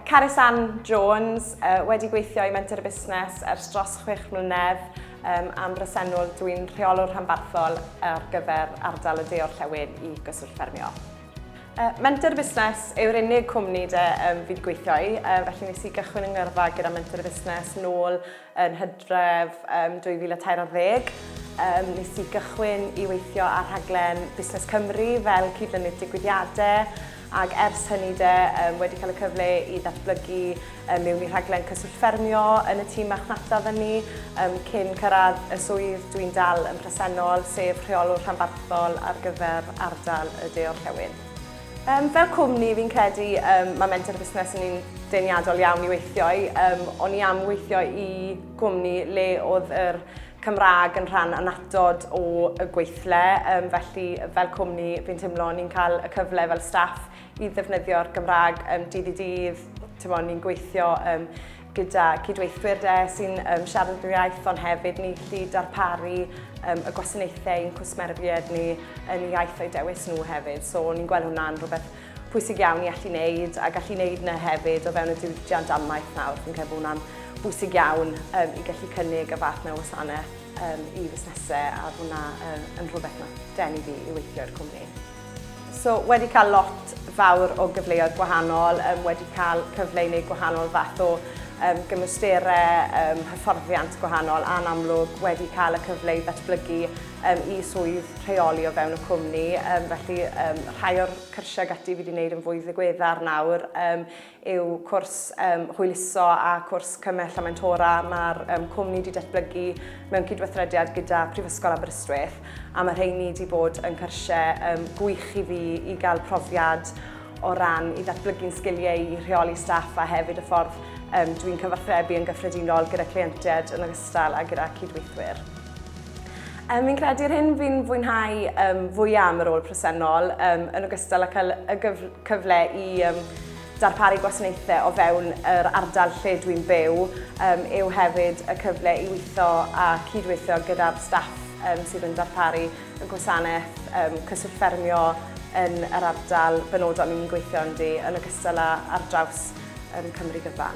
Carys Jones, wedi gweithio I Menter y Busnes ers dros 6 mlynedd am bresennol. Dwi'n rheolwr Rhanbarthol ar gyfer ardal y de Orllewin I Cyswllt Ffermio. Menter y Busnes yw'r unig gwmni fi wedi gweithio I, felly nes I gychwyn yn gyrfa gyda Menter y Busnes nôl yn Hydref 2013. Nes I gychwyn I weithio ar rhaglen Busnes Cymru fel cydlynydd diwydiadau, ac ers hynny wedi cael y cyfle I ddatblygu mewn I rhaglen Cyswllt Ffermio yn y tîm marchnata fyny, cyn cyrraedd y swydd dwi'n dal yn presennol, sef rheolwr Rhanbarthol ar gyfer ardal y de Orllewin. Fel cwmni fi'n credu mae Menter y Busnes yn un deniadol iawn I weithio I. O'n I am weithio I gwmni le oedd yr Gymraeg yn rhan anatod o y gweithle, felly fel cwmni fi'n teimlo ni'n cael y cyfle fel staff I ddefnyddio'r Gymraeg dydd I dydd. Ni'n gweithio gyda cydweithwyr sy'n siarad yr iaith, ond hefyd ni'n gallu darparu y gwasanaethau i'n cwsmerfiad ni yn iaith o'i dewis nhw hefyd. So ni'n gweld hwnna'n rhywbeth pwysig iawn I allu wneud, a gallu wneud yna hefyd o fewn y diwydiant amaeth nawr. Fi'n credu hwnna'n bwysig iawn I gallu cynnig y fath mewn gwasanaeth I fusnesau, a hwnna yn rhywbeth na denu fi I weithio i'r cwmni. So wedi cael lot fawr o gyfleoedd gwahanol, wedi cael cyfle I wneud gwahanol fath o gymwysterau, hyfforddiant gwahanol, a'n amlwg wedi cael y cyfle I ddatblygu I swydd rheoli o fewn y cwmni. Felly rhai o'r cyrsiau gati fi wedi gwneud yn fwy ddigweddar nawr yw cwrs hwyluso a cwrs cymell a mentora mae'r cwmni wedi datblygu mewn cydweithrediad gyda Prifysgol Aberystwyth, a mae rheini wedi bod yn cyrsiau gwych I fi I gael profiad o ran I ddatblygu'n sgiliau I rheoli staff, a hefyd y ffordd dwi'n cyfathrebu yn gyffredinol gyda clientiaid yn ogystal a gyda cydweithwyr. Fi'n credu'r hyn fi'n fwynhau fwyaf am yr ôl presennol yn ogystal â cael y cyfle I darparu gwasanaethau o fewn yr ardal lle dwi'n byw, yw hefyd y cyfle I weithio a cydweithio gyda'r staff sydd yn darparu y gwasanaeth Cyswllt Ffermio yn yr ardal benodol ni'n gweithio yn ogystal â ar draws Cymru gyfan.